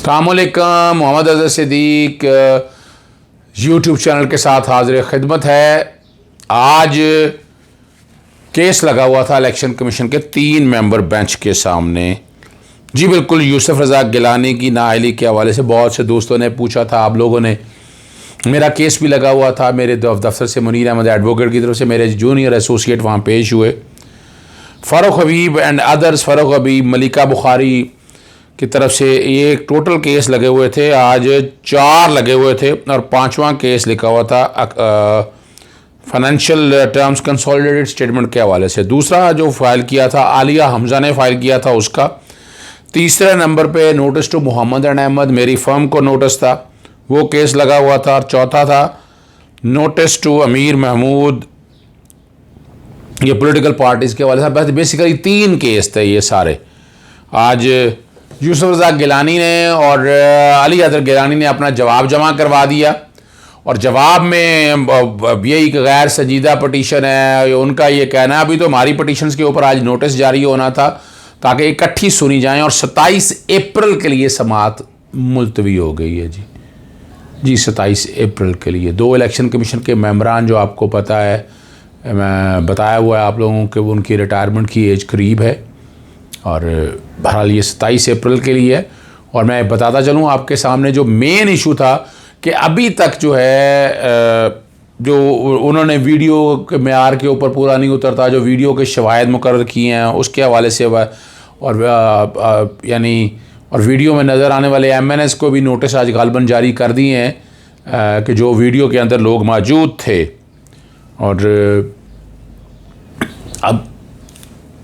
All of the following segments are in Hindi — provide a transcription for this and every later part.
अस्सलामुअलैकुम, मोहम्मद अज़हर सिद्दीक यूट्यूब चैनल के साथ हाजिर खिदमत है। आज केस लगा हुआ था इलेक्शन कमीशन के 3 मेंबर बेंच के सामने। जी बिल्कुल, यूसुफ रज़ा गिलानी की नाअहली के हवाले से बहुत से दोस्तों ने पूछा था, आप लोगों ने। मेरा केस भी लगा हुआ था मेरे दफ्तर से। मुनीर अहमद एडवोकेट की तरफ से मेरे जूनियर एसोसिएट वहाँ पेश हुए। फ़ारूक हबीब एंड अदर्स, फ़ारूक हबीब, मलिका बुखारी की तरफ से ये टोटल केस लगे हुए थे। आज 4 लगे हुए थे और 5वां केस लिखा हुआ था फाइनेंशियल टर्म्स कंसोलिडेटेड स्टेटमेंट के हवाले से। दूसरा जो फाइल किया था आलिया हमजा ने फाइल किया था उसका। तीसरे नंबर पे नोटिस टू मोहम्मद अहमद, मेरी फर्म को नोटिस था, वो केस लगा हुआ था। और चौथा था नोटिस टू अमीर महमूद, ये पॉलिटिकल पार्टीज़ के हवाले से। बस बेसिकली 3 केस थे ये सारे। आज यूसुफ रज़ा गिलानी ने और अली हैदर गिलानी ने अपना जवाब जमा करवा दिया और जवाब में यही गैर संजीदा पटिशन है। उनका ये कहना है अभी तो हमारी पटिशन्स के ऊपर आज नोटिस जारी होना था ताकि इकट्ठी सुनी जाएं और 27 अप्रैल के लिए समाअत मुलतवी हो गई है। जी 27 अप्रैल के लिए 2 इलेक्शन कमीशन के मेंबरान, जो आपको पता है, मैं बताया हुआ है आप लोगों के, उनकी रिटायरमेंट की एज करीब है और बहरहाल ये 27 अप्रैल के लिए है। और मैं बताता चलूँ आपके सामने जो मेन इशू था कि अभी तक जो है जो उन्होंने वीडियो के मेयार के ऊपर पूरा नहीं उतरता, जो वीडियो के शवाहिद मुकर्रर किए हैं उसके हवाले से, और यानी और वीडियो में नज़र आने वाले MNS को भी नोटिस आज गालबन जारी कर दिए हैं कि जो वीडियो के अंदर लोग मौजूद थे। और अब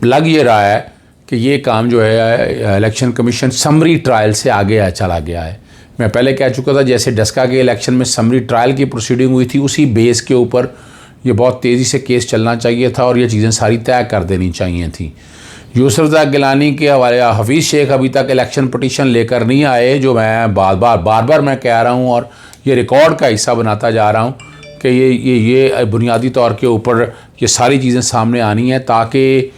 लग ये रहा है कि ये काम जो है इलेक्शन कमीशन समरी ट्रायल से आगे चला गया है। मैं पहले कह चुका था, जैसे डस्का के इलेक्शन में समरी ट्रायल की प्रोसीडिंग हुई थी, उसी बेस के ऊपर ये बहुत तेज़ी से केस चलना चाहिए था और ये चीज़ें सारी तय कर देनी चाहिए थी। यूसुफ रज़ा गिलानी के हवाले हफीज़ शेख अभी तक इलेक्शन पटिशन लेकर नहीं आए, जो मैं बार बार मैं कह रहा हूँ और ये रिकॉर्ड का हिस्सा बनाता जा रहा हूँ कि ये बुनियादी तौर के ऊपर ये सारी चीज़ें सामने आनी हैं ताकि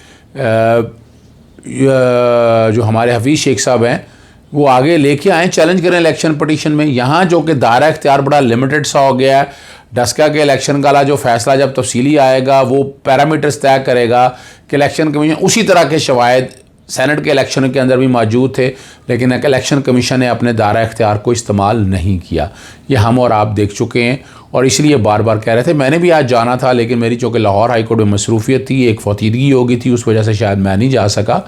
जो हमारे हफीज़ शेख साहब हैं वो आगे लेके आएँ, चैलेंज करें इलेक्शन पटिशन में। यहाँ जो कि दायरा इख्तियार बड़ा लिमिटेड सा हो गया है। डस्का के इलेक्शन का जो फैसला जब तफसीली आएगा वो पैरामीटर्स तय करेगा कि इलेक्शन कमीशन, उसी तरह के शवाहिद सेनेट के इलेक्शन के अंदर भी मौजूद थे, लेकिन इलेक्शन कमीशन ने अपने दायरा इख्तियार को इस्तेमाल नहीं किया। ये हम और आप देख चुके हैं और इसलिए बार बार कह रहे थे। मैंने भी आज जाना था, लेकिन मेरी चूँकि लाहौर हाई कोर्ट में मसरूफियत थी, एक फौतीदगी हो गई थी, उस वजह से शायद मैं नहीं जा सका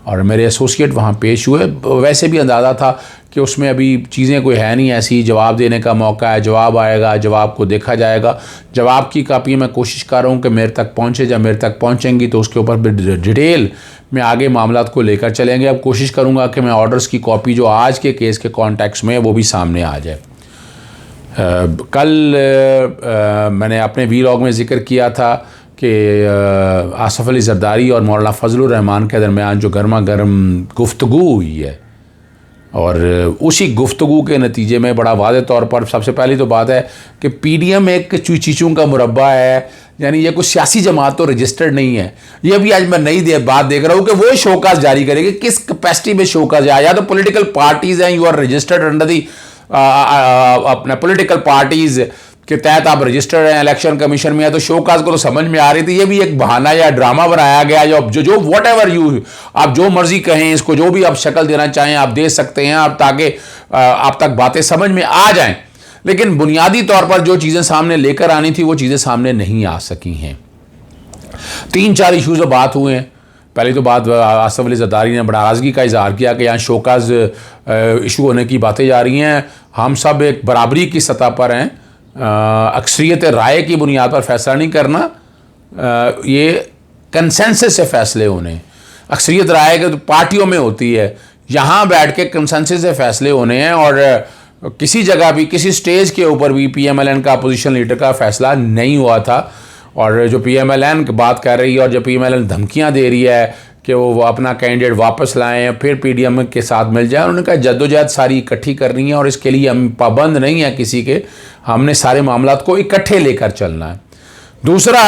और मेरे एसोसिएट वहाँ पेश हुए। वैसे भी अंदाज़ा था कि उसमें अभी चीज़ें कोई है नहीं ऐसी, जवाब देने का मौका है, जवाब आएगा, जवाब को देखा जाएगा। जवाब की कापी मैं कोशिश कर रहा हूँ कि मेरे तक पहुँचे, जब मेरे तक पहुँचेंगी तो उसके ऊपर डिटेल में आगे मामलात को लेकर चलेंगे। अब कोशिश करूँगा कि मैं ऑर्डर्स की कॉपी जो आज के केस के कॉन्टेक्स्ट में है वो भी सामने आ जाए। कल मैंने अपने वीलॉग में ज़िक्र किया था कि आसफ़ अली ज़रदारी और मौलाना फजलुर रहमान के दरमियान जो गर्मा गर्म गुफ्तगू हुई है, और उसी गुफ्तगू के नतीजे में बड़ा वाज़ेह तौर पर सबसे पहली तो बात है कि PDM एक चीचों का मुरब्बा है, यानी ये कुछ सियासी जमात तो रजिस्टर्ड नहीं है। ये भी आज मैं नई बात देख रहा हूँ कि वो शोकास जारी करेगी, किस कैपेसिटी में शोकास जाए। या तो पॉलिटिकल पार्टीज़ हैं, you are registered under the अपने पॉलिटिकल पार्टीज़ के तहत आप रजिस्टर्ड हैं, इलेक्शन कमीशन में है, तो शोकास को तो समझ में आ रही थी। ये भी एक बहाना या ड्रामा बनाया गया, जो वॉट एवर यू, आप जो मर्जी कहें इसको, जो भी आप शक्ल देना चाहें आप दे सकते हैं, आप ताकि आप तक बातें समझ में आ जाएं। लेकिन बुनियादी तौर पर जो चीज़ें सामने लेकर आनी थी वो चीज़ें सामने नहीं आ सकी हैं। 3-4 इशूज़ पर बात हुए हैं। पहली तो बात, आसफ़ अली ज़रदारी ने बड़ा नाराज़गी का इज़हार किया कि यहाँ शोकास इशू होने की बातें जा रही हैं। हम सब एक बराबरी की सतह पर हैं, अक्सरियत राय की बुनियाद पर फैसला नहीं करना, ये कंसेंसस से फैसले होने। अक्सरियत राय के तो पार्टियों में होती है, यहाँ बैठ के कंसेंसस से फैसले होने हैं। और किसी जगह भी, किसी स्टेज के ऊपर भी PMLN का अपोजिशन लीडर का फैसला नहीं हुआ था। और जो PMLN की बात कर रही है और जो PMLN धमकियाँ दे रही है कि वो अपना कैंडिडेट वापस लाएं फिर PDM के साथ मिल जाए, उन्होंने कहा जद्दोजहद सारी इकट्ठी करनी है और इसके लिए हम पाबंद नहीं है किसी के, हमने सारे मामलात को इकट्ठे लेकर चलना है। दूसरा,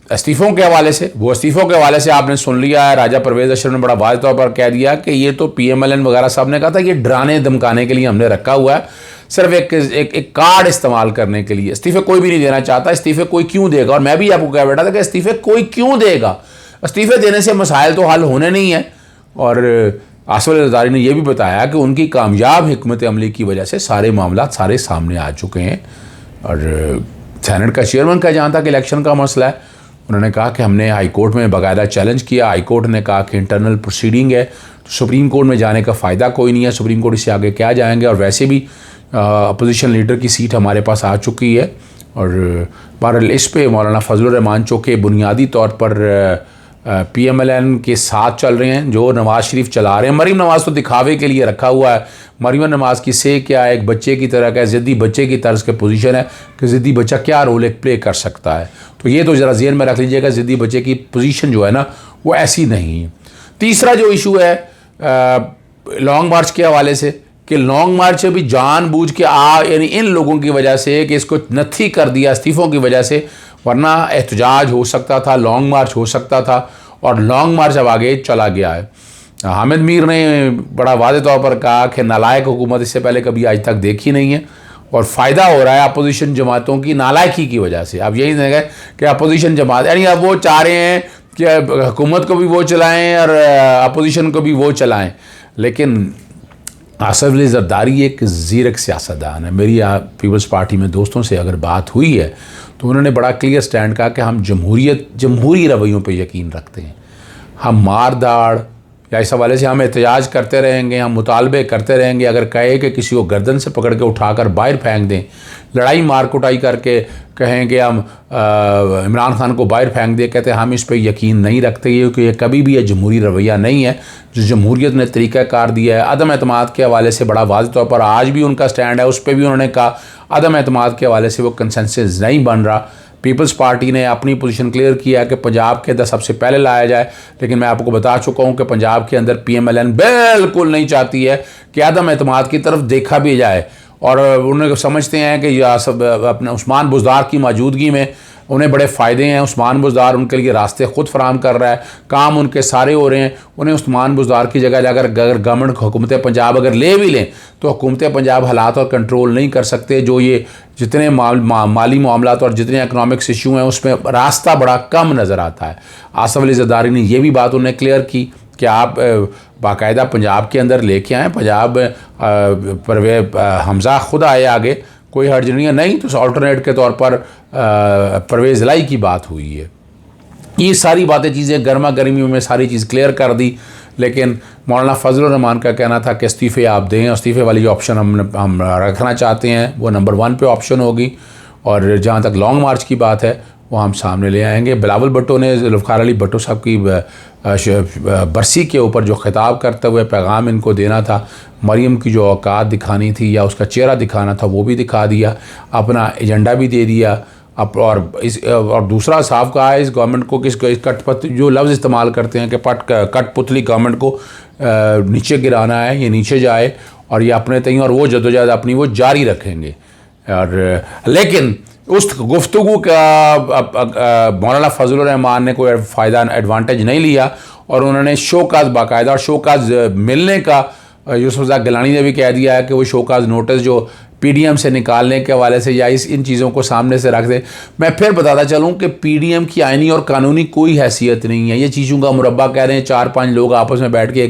इस्तीफ़ों के हवाले से, वो इस्तीफ़ों के हवाले से आपने सुन लिया है। राजा परवेज़ अशरफ ने बड़ा वाज़ेह तौर पर कह दिया कि ये तो PMLN वगैरह साहब ने कहा था, ये डराने धमकाने के लिए हमने रखा हुआ है, सिर्फ एक कार्ड इस्तेमाल करने के लिए। इस्तीफ़े कोई भी नहीं देना चाहता, इस्तीफ़े कोई क्यों देगा। और मैं भी आपको कह बैठा था कि इस्तीफ़े कोई क्यों देगा, इस्तीफ़े देने से मसाइल तो हल होने नहीं है। और आसिफ अली ज़रदारी ने यह भी बताया कि उनकी कामयाब हिकमत अमली की वजह से सारे मामला सारे सामने आ चुके हैं। और सेनेट का चेयरमैन का जहाँ तक इलेक्शन का मसला है, उन्होंने कहा कि हमने हाई कोर्ट में बाकायदा चैलेंज किया। हाई कोर्ट ने कहा कि इंटरनल प्रोसीडिंग है, तो सुप्रीम कोर्ट में जाने का फ़ायदा कोई नहीं है, सुप्रीम कोर्ट इससे आगे क्या जाएंगे। और वैसे भी अपोजिशन लीडर की सीट हमारे पास आ चुकी है। और बहरहाल इस पे मौलाना फजलुर रहमान चौके बुनियादी तौर पर PMLN के साथ चल रहे हैं, जो नवाज़ शरीफ चला रहे हैं। मरीम नवाज़ तो दिखावे के लिए रखा हुआ है। मरीम नवाज़ की से क्या है, एक बच्चे की तरह का, ज़िद्दी बच्चे की तर्ज के पोजीशन है कि ज़िद्दी बच्चा क्या रोल प्ले कर सकता है। तो ये तो ज़रा ज़हन में रख लीजिएगा, ज़िद्दी बच्चे की पोजीशन जो है ना वो ऐसी नहीं है। तीसरा जो इशू है लॉन्ग मार्च के हवाले से, कि लॉन्ग मार्च भी जानबूझ के यानी इन लोगों की वजह से कि इसको नथी कर दिया इस्तीफ़ों की वजह से, वरना एहतजाज हो सकता था, लॉन्ग मार्च हो सकता था। और लॉन्ग मार्च अब आगे चला गया है। हामिद मीर ने बड़ा वाज़ेह तौर पर कहा कि नालायक हुकूमत इससे पहले कभी आज तक देखी नहीं है और फ़ायदा हो रहा है अपोजिशन जमातों की नालायकी की वजह से। अब यही देखें कि अपोजिशन जमात, यानी अब वो चाह रहे हैं कि हुकूमत को भी वो चलाएँ और अपोजिशन को भी वो चलाएँ। लेकिन आसिफ अली ज़रदारी एक ज़ीरक सियासतदान है। मेरी पीपल्स पार्टी में दोस्तों से अगर बात हुई है तो उन्होंने बड़ा क्लियर स्टैंड कहा कि हम जमहूरी रवैयों पे यकीन रखते हैं। हम मार दाड़ या इस हवाले से हम एहतजाज करते रहेंगे, हम मुतालबे करते रहेंगे। अगर कहे कि किसी को गर्दन से पकड़ के उठाकर बाहर फेंक दें, लड़ाई मार कुटाई करके कहें कि हम इमरान खान को बाहर फेंक दे, कहते हैं हम इस पर यकीन नहीं रखते, क्योंकि ये कभी भी ये जमहूरी रवैया नहीं है जो जमहूरियत ने तरीक़ाकार दिया है। अदम एतमाद के हवाले से बड़ा वाज़ेह तौर पर आज भी उनका स्टैंड है, उस पर भी उन्होंने कहा अदम एतमाद के हवाले से वो कंसेंसस नहीं बन रहा। पीपल्स पार्टी ने अपनी पोजीशन क्लियर किया कि पंजाब के अंदर सबसे पहले लाया जाए, लेकिन मैं आपको बता चुका हूं कि पंजाब के अंदर PMLN बिल्कुल नहीं चाहती है कि अदम एतमाद की तरफ देखा भी जाए। और उन्हें समझते हैं कि सब अपने उस्मान बुज़दार की मौजूदगी में उन्हें बड़े फ़ायदे हैं। उस्मान बुज़दार उनके लिए रास्ते ख़ुद फराहम कर रहा है, काम उनके सारे हो रहे हैं। उन्हें उस्मान बुज़दार की जगह अगर गवर्नमेंट हुकूमत पंजाब अगर ले भी लें तो हुकूमत पंजाब हालात और कंट्रोल नहीं कर सकते। जो ये जितने माली मामलात और जितने इकनॉमिक्स इशू हैं उसमें रास्ता बड़ा कम नज़र आता है। आसिफ अली ज़रदारी ने यह भी बात उन्हें क्लियर की कि आप बाकायदा पंजाब के अंदर लेके आएँ, पंजाब हमज़ा खुद आए आगे, कोई हर्ज नहीं है, नहीं तो ऑल्टरनेट के तौर पर परवेज़ लाई की बात हुई है। ये सारी बातें चीज़ें गर्मा गर्मियों में सारी चीज़ क्लियर कर दी। लेकिन मौलाना फजलुर रहमान का कहना था कि इस्तीफ़े आप दें, इस्तीफ़े वाली ऑप्शन हम रखना चाहते हैं, वो नंबर 1 पे ऑप्शन होगी। और जहाँ तक लॉन्ग मार्च की बात है वो हम सामने ले आएंगे। बिलावल भुट्टो ने ज़ुल्फ़िकार अली भुट्टो साहब की बरसी के ऊपर जो खिताब करते हुए पैगाम इनको देना था, मरीम की जो औकात दिखानी थी या उसका चेहरा दिखाना था वो भी दिखा दिया, अपना एजेंडा भी दे दिया। और दूसरा साफ कहा है इस गवर्नमेंट को कि इस कठपुतली जो लफ्ज़ इस्तेमाल करते हैं कि कठपुतली गवर्नमेंट को नीचे गिराना है, ये नीचे जाए और ये अपने तय और वो जदोजहद अपनी वो जारी रखेंगे। और लेकिन उस गुफ्तगू का मौलाना फजलुर रहमान ने कोई फ़ायदा एडवांटेज नहीं लिया और उन्होंने शोकाज बाकायदा और शोकाज मिलने का यूसुफ रज़ाक गिलानी ने भी कह दिया है कि वो शोकाज नोटिस जो PDM से निकालने के हवाले से या इन चीज़ों को सामने से रख दे। मैं फिर बताता चलूँ कि PDM की आइनी और कानूनी कोई हैसियत नहीं है। ये चीज़ों का मुरब्बा कह रहे हैं, 4-5 लोग आपस में बैठ के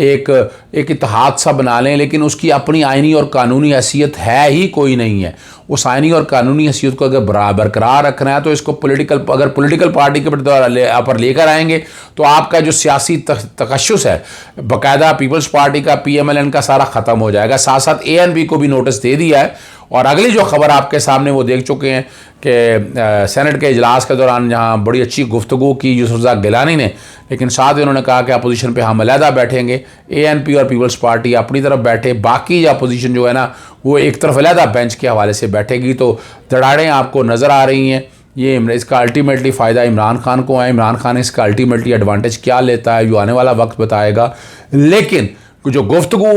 एक इत्तेहाद सा बना लें, लेकिन उसकी अपनी आइनी और कानूनी हैसियत है ही कोई नहीं है। उस आइनी और कानूनी हैसियत को अगर बरकरार रखना है तो इसको अगर पॉलिटिकल पार्टी के पर लेकर आएंगे तो आपका जो सियासी तकश्शुस है बाकायदा पीपल्स पार्टी का PMLN का सारा ख़त्म हो जाएगा। साथ साथ ANP को भी नोटिस दे दिया है। और अगली जो खबर आपके सामने वो देख चुके हैं कि सेनेट के इजलास के दौरान जहाँ बड़ी अच्छी गुफ्तगू की यूसुफ रज़ाक गिलानी ने, लेकिन साथ ही उन्होंने कहा कि अपोजिशन पे हम अलहदा बैठेंगे, ANP और पीपल्स पार्टी अपनी तरफ बैठे, बाकी अपोजिशन जो है ना वो एक तरफ अलहदा बेंच के हवाले से बैठेगी। तो दरारें आपको नज़र आ रही हैं। ये इसका अल्टीमेटली फ़ायदा इमरान खान को है। इमरान खान इसका अल्टीमेटली एडवांटेज क्या लेता है जो आने वाला वक्त बताएगा। लेकिन जो गुफ्तगू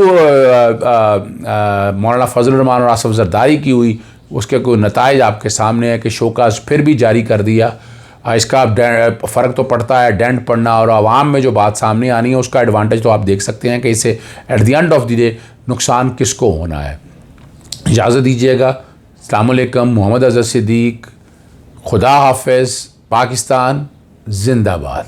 मौलाना फजलुर रहमान और आसिफ ज़रदारी की हुई उसके कोई नताइज आपके सामने है कि शोकाज फिर भी जारी कर दिया। इसका फ़र्क तो पड़ता है, डेंट पड़ना, और आवाम में जो बात सामने आनी है उसका एडवांटेज तो आप देख सकते हैं कि इससे at the end of the day नुकसान किसको होना है। इजाज़त दीजिएगा। अस्सलाम वालेकुम। मोहम्मद अज़हर सिद्दीक। खुदा हाफ़िज़। पाकिस्तान जिंदाबाद।